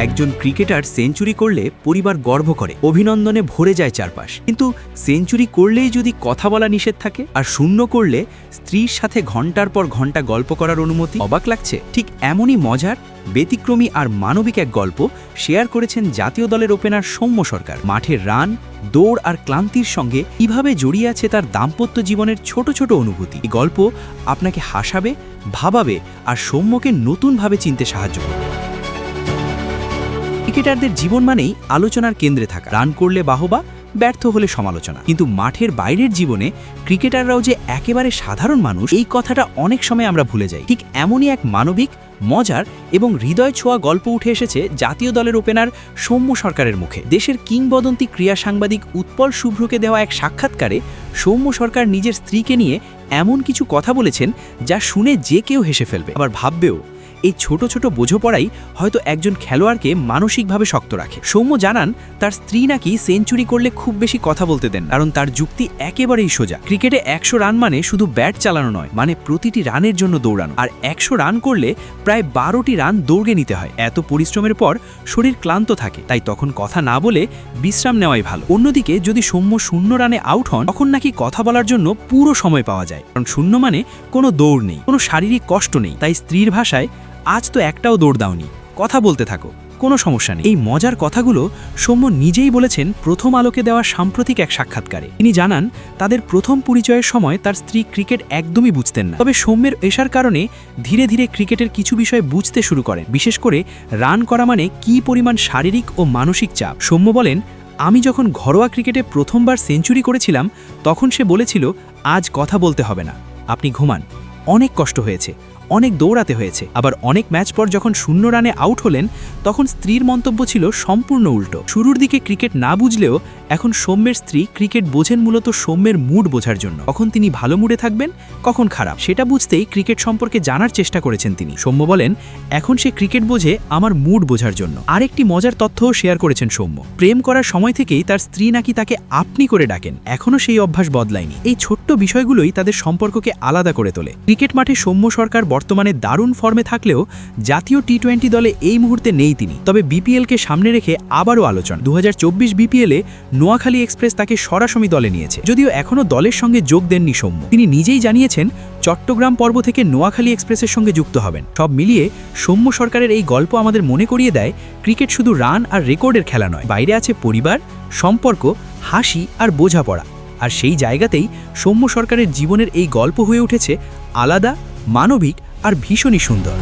একজন cricketer century করলে পরিবার গর্ব করে, অভিনন্দনে ভরে যায় চারপাশ। কিন্তু সেঞ্চুরি করলেই যদি কথা বলা নিষেধ থাকে, আর শূন্য করলে স্ত্রীর সাথে ঘন্টার পর ঘন্টা গল্প করার অনুমতি, অবাক লাগছে? ঠিক এমনই মজার, ব্যতিক্রমী আর মানবিক এক গল্প শেয়ার করেছেন জাতীয় দলের ওপেনার সৌম্য সরকার। মাঠের রান, দৌড় আর ক্লান্তির সঙ্গে কিভাবে জড়িয়ে আছে তার দাম্পত্য জীবনের ছোট ছোট অনুভূতি। এই গল্প আপনাকে হাসাবে, ভাবাবে আর সৌম্যকে নতুনভাবে চিনতে সাহায্য করবে। ক্রিকেটারদের জীবন মানেই আলোচনার কেন্দ্রে থাকা, রান করলে বাহবা, ব্যর্থ হলে সমালোচনা। কিন্তু মাঠের বাইরের জীবনে ক্রিকেটাররাও যে একেবারে সাধারণ মানুষ, এই কথাটা অনেক সময় আমরা ভুলে যাই। ঠিক এমনই এক মানবিক, মজার এবং হৃদয় ছোঁয়া গল্প উঠে এসেছে জাতীয় দলের ওপেনার সৌম্য সরকারের মুখে। দেশের কিংবদন্তি ক্রীড়া সাংবাদিক উৎপল শুভ্রকে দেওয়া এক সাক্ষাৎকারে সৌম্য সরকার নিজের স্ত্রীকে নিয়ে এমন কিছু কথা বলেছেন যা শুনে যে কেউ হেসে ফেলবে, আবার ভাববেও। এই ছোট ছোট বোঝাপড়াই হয়তো একজন খেলোয়াড়কে মানসিকভাবে শক্ত রাখে। সৌম্য জানান, তার স্ত্রী নাকি সেঞ্চুরি করলে খুব বেশি কথা বলতে দেন, কারণ তার যুক্তি একেবারেই সোজা। ক্রিকেটে 100 রান মানে শুধু ব্যাট চালানো নয়, মানে প্রতিটি রানের জন্য দৌড়ানো। আর 100 রান করলে প্রায় 12টি রান দৌড়ে নিতে হয়। এত পরিশ্রমের পর শরীর ক্লান্ত থাকে, তাই তখন কথা না বলে বিশ্রাম নেওয়াই ভালো। অন্যদিকে যদি সৌম্য 0 রানে আউট হন, তখন নাকি কথা বলার জন্য পুরো সময় পাওয়া যায়, কারণ 0 মানে কোনো দৌড় নেই, কোনো শারীরিক কষ্ট নেই। তাই স্ত্রীর ভাষায়, আজ তো একটাও দৌড় দাওনি, কথা বলতে থাকো, কোনো সমস্যা নেই। এই মজার কথাগুলো সৌম্য নিজেই বলেছেন প্রথম আলোকে দেওয়া সাম্প্রতিক এক সাক্ষাৎকারে। তিনি জানান, তাদের প্রথম পরিচয়ের সময় তার স্ত্রী ক্রিকেট একদমই বুঝতেন না, তবে সৌম্যের পেশার কারণে ধীরে ধীরে ক্রিকেটের কিছু বিষয় বুঝতে শুরু করেন, বিশেষ করে রান করা মানে কী পরিমাণ শারীরিক ও মানসিক চাপ। সৌম্য বলেন, আমি যখন ঘরোয়া ক্রিকেটে প্রথমবার সেঞ্চুরি করেছিলাম, তখন সে বলেছিল, আজ কথা বলতে হবে না, আপনি ঘুমান। অনেক কষ্ট হয়েছে, অনেক দৌড়াতে হয়েছে। আবার অনেক ম্যাচ পর যখন 0 রানে আউট হলেন, তখন স্ত্রীর মন্তব্য ছিল সম্পূর্ণ উল্টো। শুরুর দিকে ক্রিকেট না বুঝলেও এখন সৌম্যের স্ত্রী ক্রিকেট বোঝেন মূলত সৌম্যের মুড বোঝার জন্য। কখন তিনি ভালো মুডে থাকবেন, কখন খারাপ, সেটা বুঝতেই ক্রিকেট সম্পর্কে জানার চেষ্টা করেছেন তিনি। সৌম্য বলেন, এখন সে ক্রিকেট বোঝে আমার মুড বোঝার জন্য। আরেকটি মজার তথ্যও শেয়ার করেছেন সৌম্য। প্রেম করার সময় থেকেই তার স্ত্রী নাকি তাকে আপনি করে ডাকেন, এখনও সেই অভ্যাস বদলায়নি। এই ছোট্ট বিষয়গুলোই তাদের সম্পর্ককে আলাদা করে তোলে। ক্রিকেট মাঠে সৌম্য সরকার বর্তমানে দারুণ ফর্মে থাকলেও জাতীয় টি-20 দলে এই মুহূর্তে নেই তিনি। তবে বিপিএলকে সামনে রেখে আবারও আলোচনা। 2024 বিপিএলে নোয়াখালী এক্সপ্রেস তাকে সরাসরি দলে নিয়েছে, যদিও এখনও দলের সঙ্গে যোগ দেননি সৌম্য। তিনি নিজেই জানিয়েছেন চট্টগ্রাম পর্ব থেকে নোয়াখালী এক্সপ্রেসের সঙ্গে যুক্ত হবেন। সব মিলিয়ে সৌম্য সরকারের এই গল্প আমাদের মনে করিয়ে দেয়, ক্রিকেট শুধু রান আর রেকর্ডের খেলা নয়, বাইরে আছে পরিবার, সম্পর্ক, হাসি আর বোঝাপড়া। আর সেই জায়গাতেই সৌম্য সরকারের জীবনের এই গল্প হয়ে উঠেছে আলাদা, মানবিক আর ভীষণই সুন্দর।